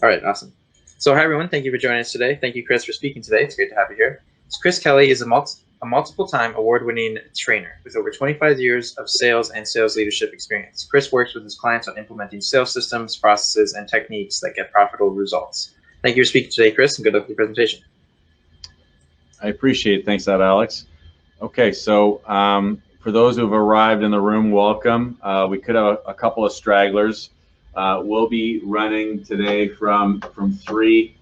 All right, awesome. So, hi everyone. Thank you for joining us today. Thank you, Chris, for speaking today. It's great to have you here. So Chris Kelly is a multiple-time award-winning trainer with over 25 years of sales and sales leadership experience. Chris works with his clients on implementing sales systems, processes, and techniques that get profitable results. Thank you for speaking today, Chris, and good luck with your presentation. I appreciate it. Thanks, that Alex. Okay, so for those who have arrived in the room, welcome. We could have a couple of stragglers. We'll be running today from 3,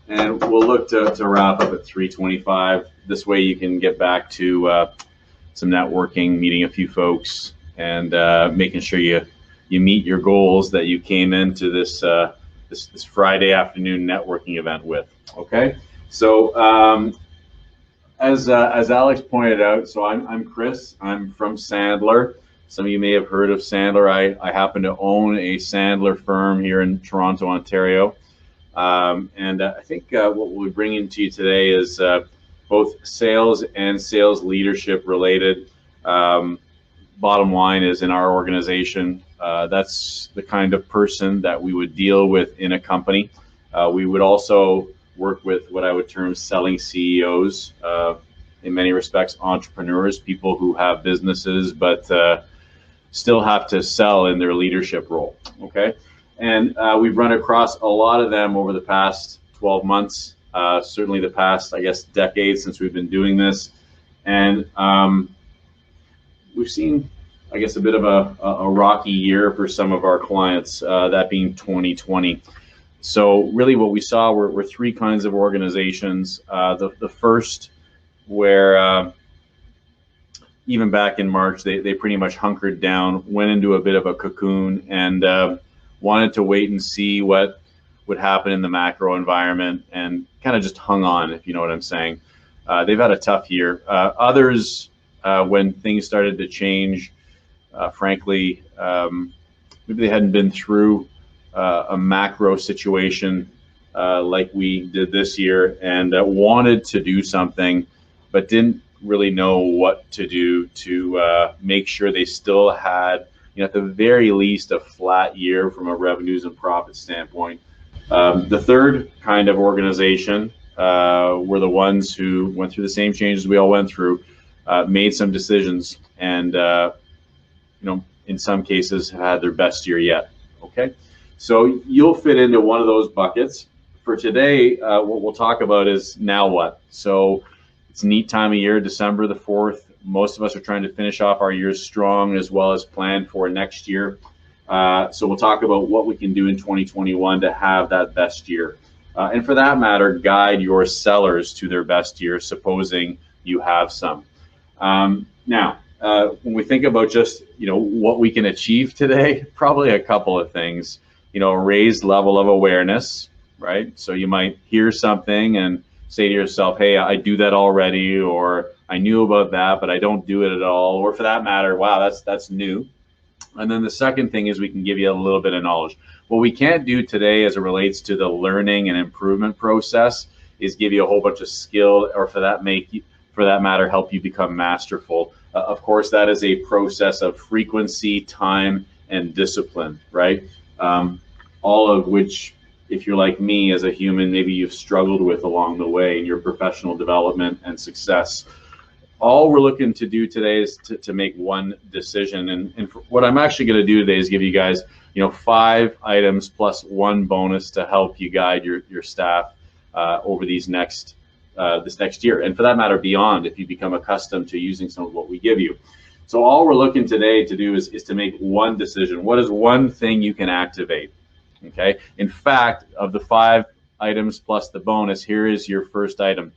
and we'll look to wrap up at 3:25. This way you can get back to some networking, meeting a few folks, and making sure you meet your goals that you came into this this Friday afternoon networking event with. Okay, so as Alex pointed out, so I'm Chris. I'm from Sandler. Some of you may have heard of Sandler. I happen to own a Sandler firm here in Toronto, Ontario. And I think what we'll be bringing to you today is both sales and sales leadership related. Bottom line is, in our organization, that's the kind of person that we would deal with in a company. We would also work with what I would term selling CEOs, in many respects entrepreneurs, people who have businesses but still have to sell in their leadership role. Okay, and we've run across a lot of them over the past 12 months, certainly the past, I guess, decade since we've been doing this, and we've seen, I guess, a bit of a rocky year for some of our clients, that being 2020. So really what we saw were 3 kinds of organizations. The first, where even back in March, they pretty much hunkered down, went into a bit of a cocoon, and wanted to wait and see what would happen in the macro environment, and kind of just hung on, if you know what I'm saying. They've had a tough year. Others, when things started to change, frankly, maybe they hadn't been through a macro situation like we did this year, and wanted to do something, but didn't really know what to do to make sure they still had, at the very least, a flat year from a revenues and profit standpoint. The third kind of organization were the ones who went through the same changes we all went through, made some decisions, and in some cases have had their best year yet. Okay, so you'll fit into one of those buckets. For today, what we'll talk about is now what. So it's a neat time of year, December the 4th. Most of us are trying to finish off our years strong, as well as plan for next year. So we'll talk about what we can do in 2021 to have that best year. And for that matter, guide your sellers to their best year, supposing you have some. Now, when we think about just, what we can achieve today, probably a couple of things. A raised level of awareness, right? So you might hear something and say to yourself, hey, I do that already, or I knew about that, but I don't do it at all. Or for that matter, wow, that's new. And then the second thing is we can give you a little bit of knowledge. What we can't do today as it relates to the learning and improvement process is give you a whole bunch of skill, or for that matter, help you become masterful. Of course, that is a process of frequency, time, and discipline, right? All of which, if you're like me as a human, maybe you've struggled with along the way in your professional development and success. All we're looking to do today is to make one decision. And what I'm actually going to do today is give you guys, 5 items plus 1 bonus to help you guide your staff over this next year. And for that matter, beyond, if you become accustomed to using some of what we give you. So all we're looking today to do is to make one decision. What is one thing you can activate? Okay. In fact, of the 5 items plus the bonus, here is your first item.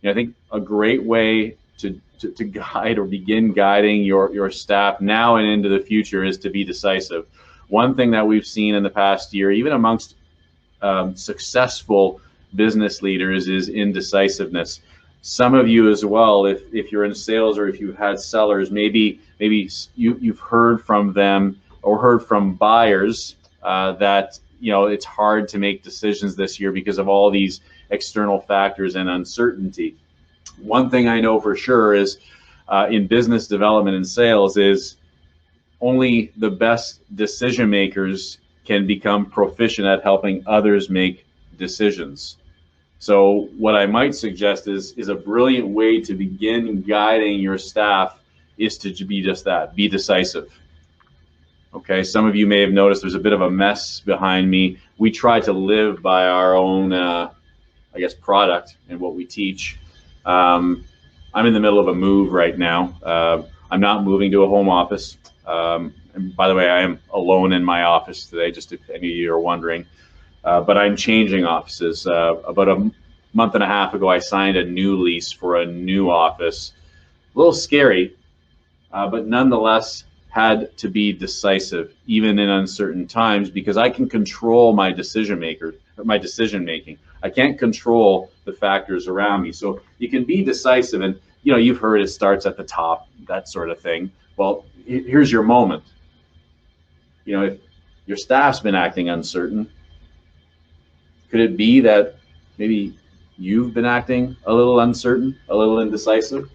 I think a great way to guide or begin guiding your staff now and into the future is to be decisive. One thing that we've seen in the past year, even amongst successful business leaders, is indecisiveness. Some of you as well, if you're in sales or if you've had sellers, maybe you've heard from them or heard from buyers that it's hard to make decisions this year because of all these external factors and uncertainty. One thing I know for sure is in business development and sales is only the best decision makers can become proficient at helping others make decisions. So what I might suggest is a brilliant way to begin guiding your staff is to be just that, be decisive. Okay, some of you may have noticed there's a bit of a mess behind me. We try to live by our own, I guess, product and what we teach. I'm in the middle of a move right now. I'm not moving to a home office. And by the way, I am alone in my office today, just if any of you are wondering. But I'm changing offices. About a month and a half ago, I signed a new lease for a new office. A little scary, but nonetheless had to be decisive, even in uncertain times, because I can control my decision making. I can't control the factors around me. So you can be decisive, and you've heard it starts at the top, that sort of thing. Well, here's your moment. If your staff's been acting uncertain, could it be that maybe you've been acting a little uncertain, a little indecisive?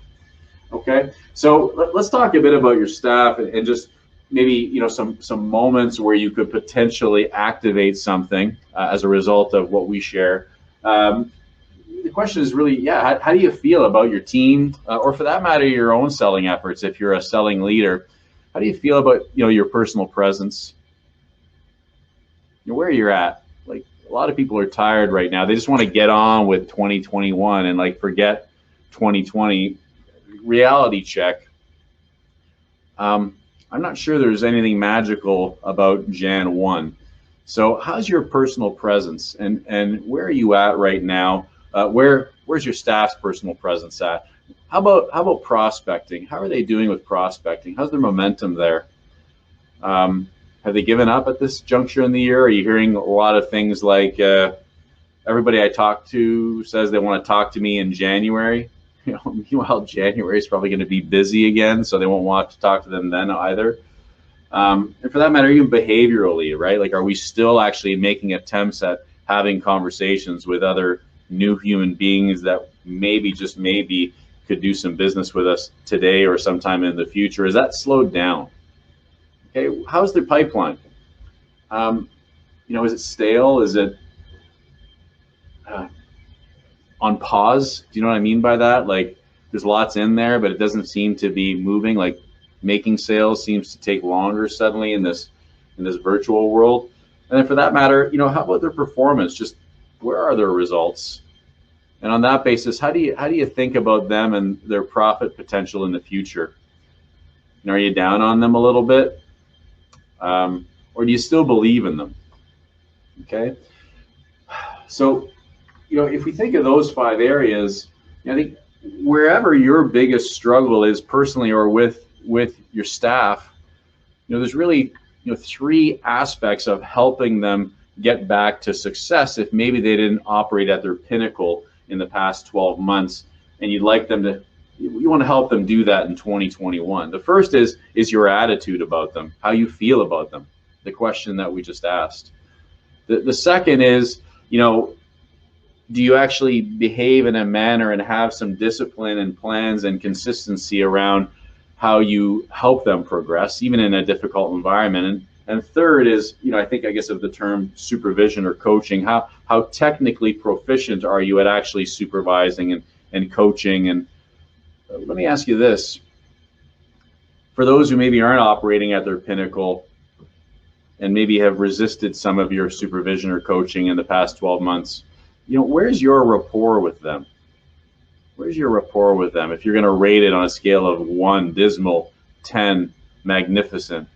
Okay, so let's talk a bit about your staff and just maybe some moments where you could potentially activate something as a result of what we share. The question is really, how do you feel about your team, or for that matter, your own selling efforts? If you're a selling leader, how do you feel about your personal presence? Where you're at. Like, a lot of people are tired right now. They just want to get on with 2021 and forget 2020. Reality check. I'm not sure there's anything magical about Jan 1. So how's your personal presence, and where are you at right now? Where's your staff's personal presence at? How about prospecting? How are they doing with prospecting? How's their momentum there? Have they given up at this juncture in the year? Are you hearing a lot of things like everybody I talk to says they want to talk to me in January? Meanwhile, January is probably going to be busy again, so they won't want to talk to them then either. And for that matter, even behaviorally, right? Are we still actually making attempts at having conversations with other new human beings that maybe, just maybe, could do some business with us today or sometime in the future? Is that slowed down? Okay, how's the pipeline? Is it stale? Is it on pause? Do you know what I mean by that? There's lots in there, but it doesn't seem to be moving. Making sales seems to take longer suddenly in this virtual world. And then for that matter, how about their performance? Just where are their results? And on that basis, how do you think about them and their profit potential in the future? Are you down on them a little bit? Or do you still believe in them? Okay. So, if we think of those 5 areas, I think wherever your biggest struggle is personally or with your staff, there's really 3 aspects of helping them get back to success if maybe they didn't operate at their pinnacle in the past 12 months, and you want to help them do that in 2021. The first is your attitude about them, how you feel about them, the question that we just asked. The second is, do you actually behave in a manner and have some discipline and plans and consistency around how you help them progress, even in a difficult environment? And third is, I guess of the term supervision or coaching, how technically proficient are you at actually supervising and coaching? And let me ask you this. For those who maybe aren't operating at their pinnacle and maybe have resisted some of your supervision or coaching in the past 12 months, where's your rapport with them? Where's your rapport with them? If you're going to rate it on a scale of 1, dismal, 10, magnificent,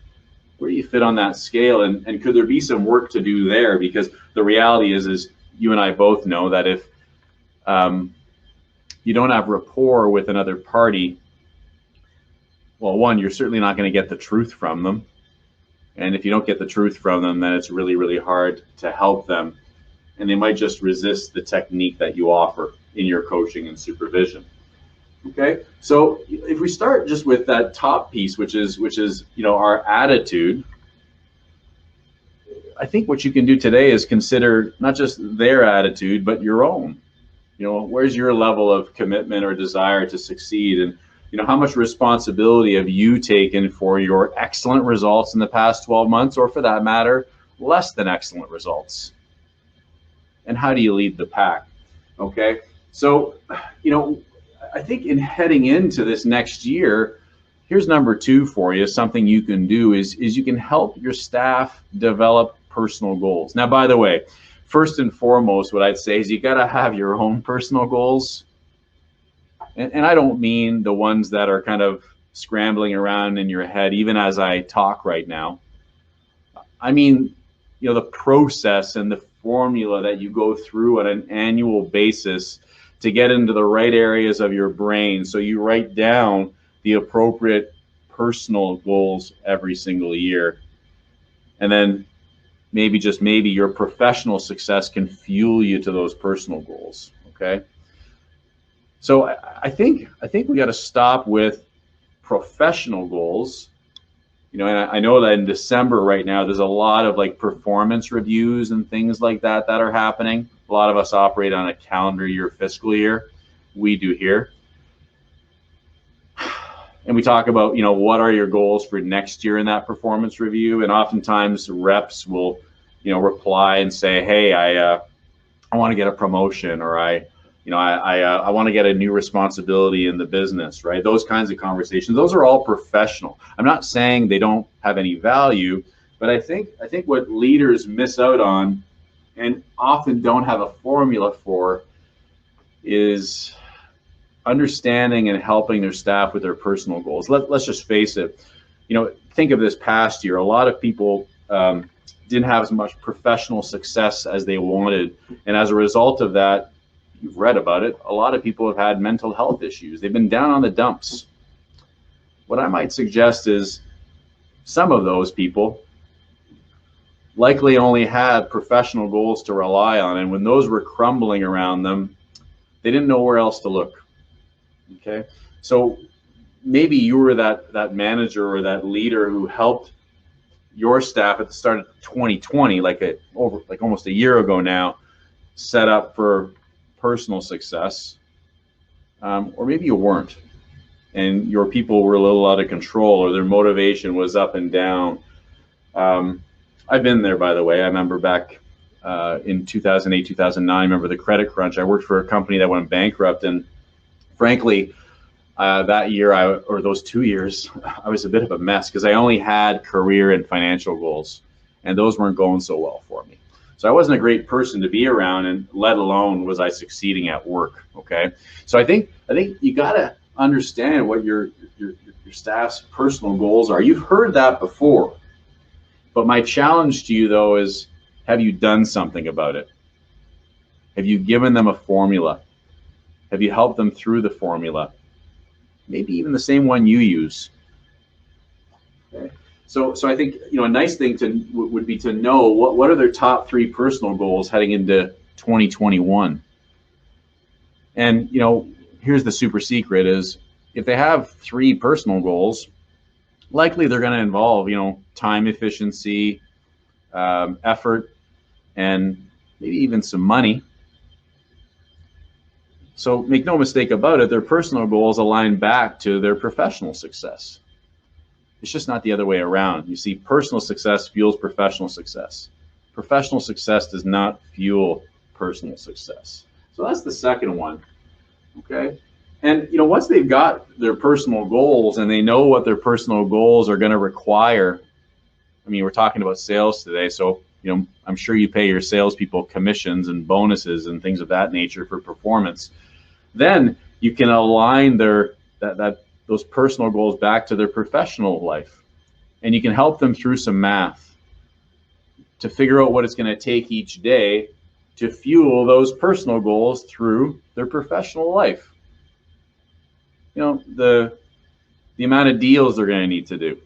where do you fit on that scale? And could there be some work to do there? Because the reality is you and I both know that if you don't have rapport with another party, well, 1, you're certainly not going to get the truth from them. And if you don't get the truth from them, then it's really, really hard to help them. And they might just resist the technique that you offer in your coaching and supervision. Okay, so if we start just with that top piece, which is our attitude, I think what you can do today is consider not just their attitude, but your own. Where's your level of commitment or desire to succeed? And how much responsibility have you taken for your excellent results in the past 12 months, or for that matter, less than excellent results. And how do you lead the pack? Okay, so I think in heading into this next year, here's number 2 for you. Something you can do is you can help your staff develop personal goals. Now, by the way, first and foremost, what I'd say is you got to have your own personal goals. And I don't mean the ones that are kind of scrambling around in your head, even as I talk right now. I mean, the process and the formula that you go through on an annual basis to get into the right areas of your brain. So you write down the appropriate personal goals every single year. And then maybe, just maybe, your professional success can fuel you to those personal goals. Okay. So I think we got to stop with professional goals. And I know that in December right now, there's a lot of like performance reviews and things like that are happening. A lot of us operate on a calendar year, fiscal year. We do here. And we talk about, what are your goals for next year in that performance review? And oftentimes reps will, reply and say, hey, I want to get a promotion, or I want to get a new responsibility in the business, right? Those kinds of conversations, those are all professional. I'm not saying they don't have any value, but I think what leaders miss out on and often don't have a formula for is understanding and helping their staff with their personal goals. Let's just face it. Think of this past year. A lot of people didn't have as much professional success as they wanted. And as a result of that, you've read about it, a lot of people have had mental health issues. They've been down on the dumps. What I might suggest is some of those people likely only had professional goals to rely on. And when those were crumbling around them, they didn't know where else to look. Okay. So maybe you were that manager or that leader who helped your staff at the start of 2020, like almost a year ago now, set up for personal success, or maybe you weren't, and your people were a little out of control, or their motivation was up and down. I've been there, by the way. I remember back in 2008, 2009, I remember the credit crunch. I worked for a company that went bankrupt, and frankly, that year, or those 2 years, I was a bit of a mess because I only had career and financial goals, and those weren't going so well for me. So I wasn't a great person to be around, and let alone was I succeeding at work. Okay, so I think you got to understand what your staff's personal goals are. You've heard that before, but my challenge to you though is, have you done something about it? Have you given them a formula? Have you helped them through the formula? Maybe even the same one you use. Okay. So I think a nice thing would be to know what are their top 3 personal goals heading into 2021. And here's the super secret: is if they have 3 personal goals, likely they're going to involve time efficiency, effort, and maybe even some money. So make no mistake about it, their personal goals align back to their professional success. It's just not the other way around. You see, personal success fuels professional success. Professional success does not fuel personal success. So that's the second one. Okay. And once they've got their personal goals and they know what their personal goals are going to require, I mean, we're talking about sales today, so I'm sure you pay your salespeople commissions and bonuses and things of that nature for performance. Then you can align those personal goals back to their professional life, and you can help them through some math to figure out what it's going to take each day to fuel those personal goals through their professional life. The amount of deals they're going to need to do,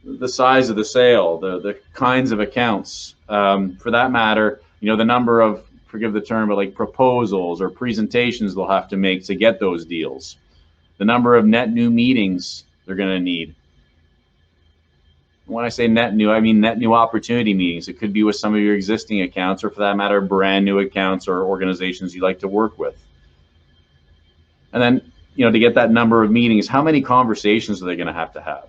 the size of the sale, the kinds of accounts, for that matter, the number of, forgive the term, but like proposals or presentations they'll have to make to get those deals, the number of net new meetings they're going to need. When I say net new, I mean net new opportunity meetings. It could be with some of your existing accounts, or for that matter, brand new accounts or organizations you like to work with. And then, to get that number of meetings, how many conversations are they going to have?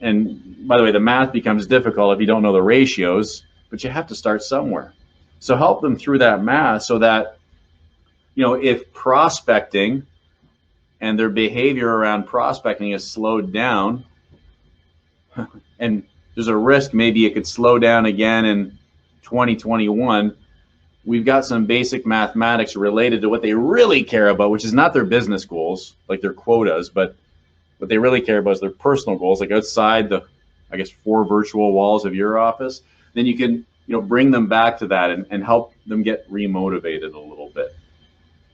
And by the way, the math becomes difficult if you don't know the ratios, but you have to start somewhere. So help them through that math so that, if prospecting and their behavior around prospecting is slowed down, and there's a risk maybe it could slow down again in 2021, we've got some basic mathematics related to what they really care about, which is not their business goals, like their quotas, but what they really care about is their personal goals, like outside the, I guess, 4 virtual walls of your office. Then you can, bring them back to that and help them get remotivated a little bit.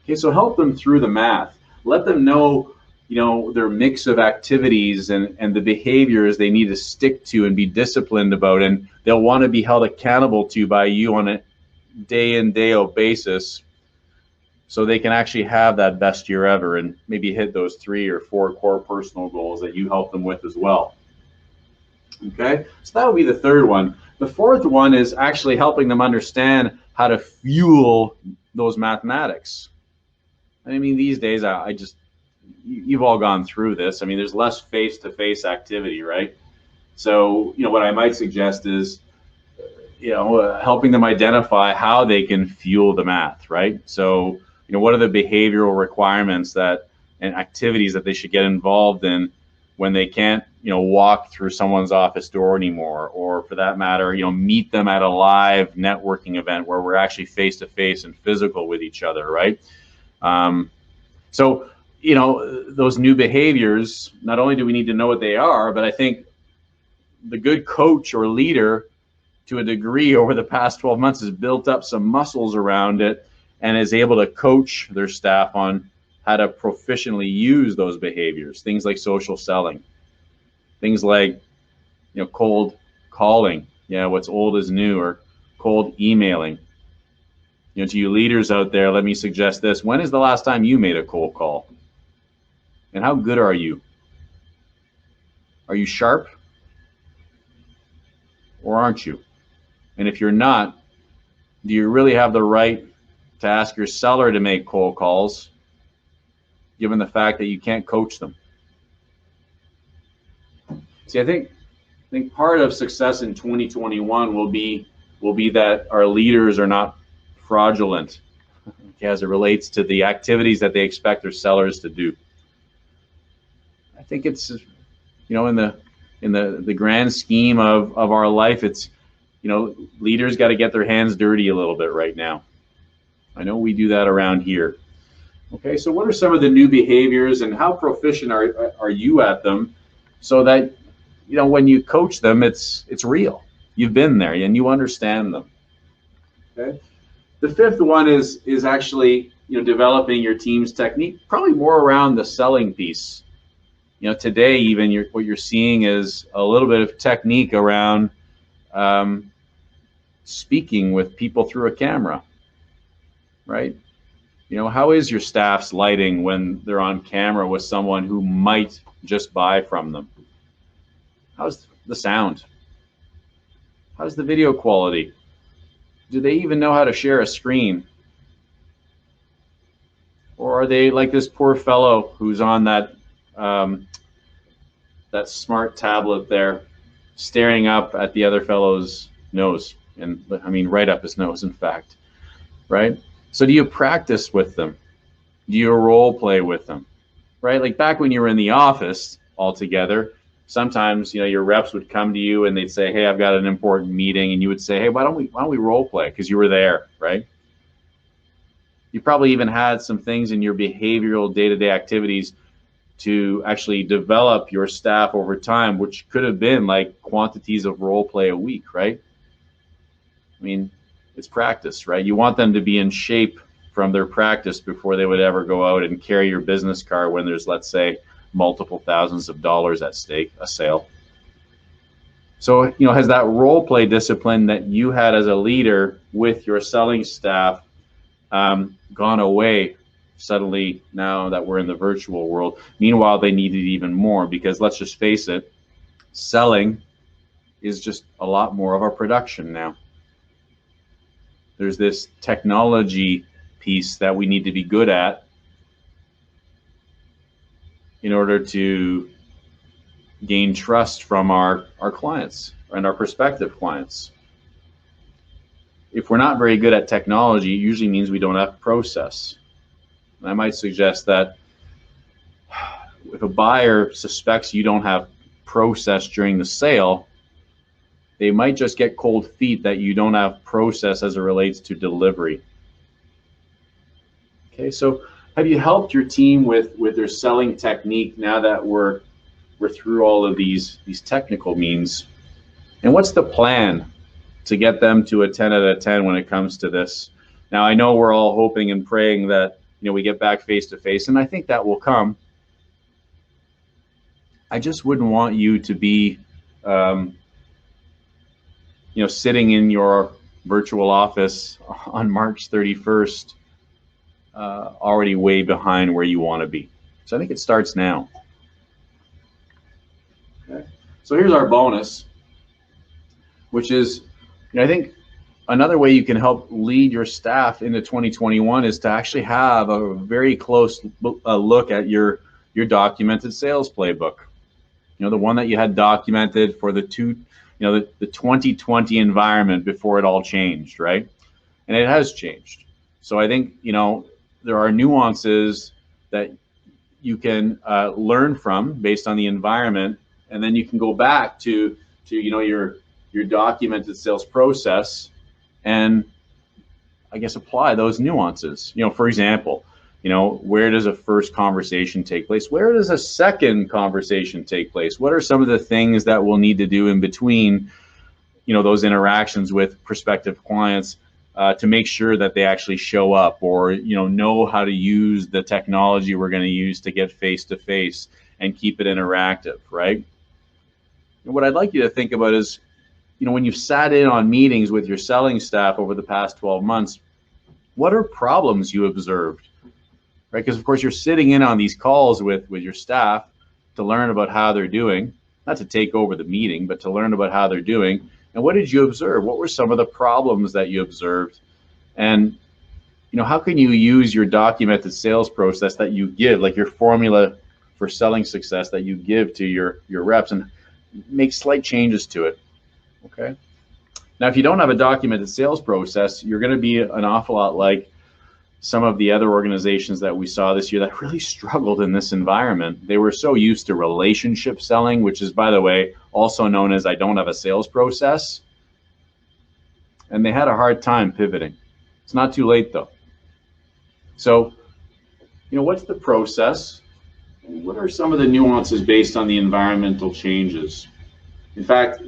Okay, so help them through the math. Let them know, their mix of activities and the behaviors they need to stick to and be disciplined about, and they'll want to be held accountable to by you on a day in, day out basis, so they can actually have that best year ever and maybe hit those 3 or 4 core personal goals that you help them with as well. Okay, so that would be the third one. The fourth one is actually helping them understand how to fuel those mathematics. I mean, these days, you've all gone through this. I mean, there's less face-to-face activity, right? So, what I might suggest is, helping them identify how they can fuel the math, right? So, what are the behavioral requirements and activities that they should get involved in when they can't, walk through someone's office door anymore, or for that matter, meet them at a live networking event where we're actually face-to-face and physical with each other, right? So, those new behaviors, not only do we need to know what they are, but I think the good coach or leader, to a degree over the past 12 months, has built up some muscles around it and is able to coach their staff on how to proficiently use those behaviors. Things like social selling, things like, cold calling. Yeah, what's old is new, or cold emailing. To you leaders out there, let me suggest this. When is the last time you made a cold call? And how good are you? Are you sharp? Or aren't you? And if you're not, do you really have the right to ask your seller to make cold calls, given the fact that you can't coach them? See, I think part of success in 2021 will be that our leaders are not fraudulent as it relates to the activities that they expect their sellers to do. I think it's, in the grand scheme of our life, it's, leaders got to get their hands dirty a little bit right now. I know we do that around here. Okay, so what are some of the new behaviors and how proficient are you at them, so that, when you coach them, it's real. You've been there and you understand them. Okay. The fifth one is actually, developing your team's technique, probably more around the selling piece. Today even what you're seeing is a little bit of technique around speaking with people through a camera, right? How is your staff's lighting when they're on camera with someone who might just buy from them? How's the sound? How's the video quality? Do they even know how to share a screen? Or are they like this poor fellow who's on that smart tablet there, staring up at the other fellow's nose, and I mean right up his nose, in fact, right? So do you practice with them? Do you role play with them, right? Like back when you were in the office all together, sometimes your reps would come to you and they'd say, "Hey, I've got an important meeting," and you would say, "Hey, why don't we role play?" Because you were there, right? You probably even had some things in your behavioral day-to-day activities to actually develop your staff over time, which could have been like quantities of role play a week, right? I mean, it's practice, right? You want them to be in shape from their practice before they would ever go out and carry your business card when there's, let's say, multiple thousands of dollars at stake, a sale. So, has that role play discipline that you had as a leader with your selling staff gone away suddenly now that we're in the virtual world? Meanwhile, they need it even more, because let's just face it, selling is just a lot more of our production now. There's this technology piece that we need to be good at in order to, gain trust from our clients and our prospective clients. If we're not very good at technology, it usually means we don't have process. And I might suggest that if a buyer suspects you don't have process during the sale, they might just get cold feet that you don't have process as it relates to delivery. Okay, so have you helped your team with their selling technique now that we're through all of these technical means? And what's the plan to get them to a 10 out of 10 when it comes to this? Now, I know we're all hoping and praying that we get back face to face, and I think that will come. I just wouldn't want you to be sitting in your virtual office on March 31st already way behind where you want to be. So I think it starts now. Okay. So here's our bonus, which is, I think another way you can help lead your staff into 2021 is to actually have a very close look at your documented sales playbook. The one that you had documented for the 2020 environment before it all changed, right? And it has changed. So I think, there are nuances that you can learn from based on the environment, and then you can go back to your documented sales process and I guess apply those nuances. For example, where does a first conversation take place? Where does a second conversation take place? What are some of the things that we'll need to do in between, those interactions with prospective clients to make sure that they actually show up or, know how to use the technology we're going to use to get face to face and keep it interactive, right? And what I'd like you to think about is, when you've sat in on meetings with your selling staff over the past 12 months, what are problems you observed? Right? Because of course you're sitting in on these calls with your staff to learn about how they're doing, not to take over the meeting, but to learn about how they're doing. And what did you observe? What were some of the problems that you observed? And how can you use your documented sales process that you give, like your formula for selling success that you give to your reps, and make slight changes to it? Okay. Now, if you don't have a documented sales process, you're going to be an awful lot like some of the other organizations that we saw this year that really struggled in this environment. They were so used to relationship selling, which is, by the way, also known as I don't have a sales process. And they had a hard time pivoting. It's not too late, though. So, what's the process? What are some of the nuances based on the environmental changes? In fact,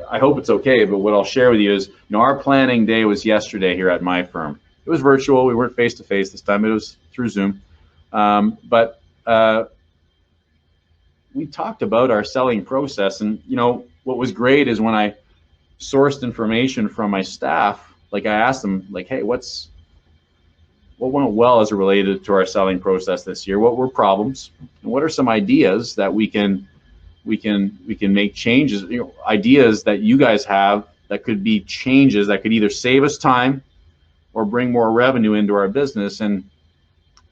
I hope it's okay, but what I'll share with you is, our planning day was yesterday here at my firm. It was virtual. We weren't face to face this time. It was through Zoom. But we talked about our selling process. And, what was great is when I sourced information from my staff, like I asked them, like, hey, what went well as it related to our selling process this year? What were problems? And what are some ideas that we can make changes, ideas that you guys have that could be changes that could either save us time or bring more revenue into our business. And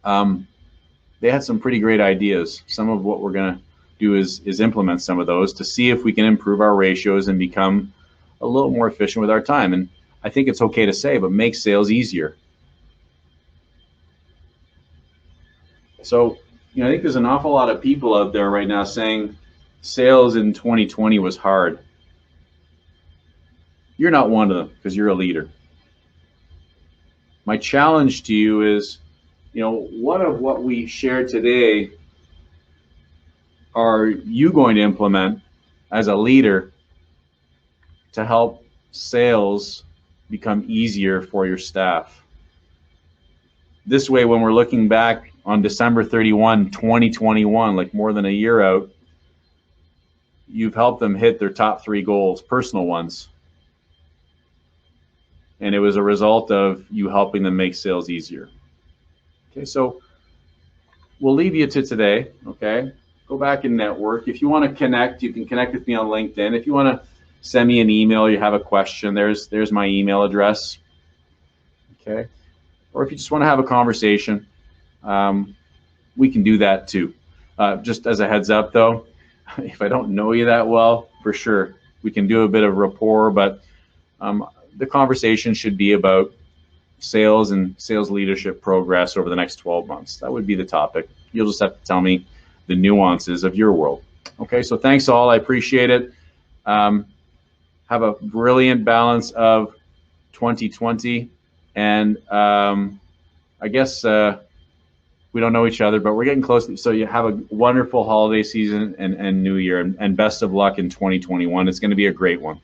they had some pretty great ideas. Some of what we're going to do is implement some of those to see if we can improve our ratios and become a little more efficient with our time. And I think it's okay to say, but make sales easier. So, I think there's an awful lot of people out there right now saying sales in 2020 was hard. You're not one of them because you're a leader. My challenge to you is, what of what we shared today are you going to implement as a leader to help sales become easier for your staff? This way, when we're looking back on December 31, 2021, like more than a year out, you've helped them hit their top 3 goals, personal ones. And it was a result of you helping them make sales easier. Okay, so we'll leave you to today, okay? Go back and network. If you want to connect, you can connect with me on LinkedIn. If you want to send me an email, you have a question, there's my email address, okay? Or if you just want to have a conversation, we can do that too. Just as a heads up though, if I don't know you that well, for sure, we can do a bit of rapport, but the conversation should be about sales and sales leadership progress over the next 12 months. That would be the topic. You'll just have to tell me the nuances of your world. Okay, so thanks all. I appreciate it. Have a brilliant balance of 2020. And I guess we don't know each other, but we're getting close. So you have a wonderful holiday season and new year, and best of luck in 2021. It's going to be a great one.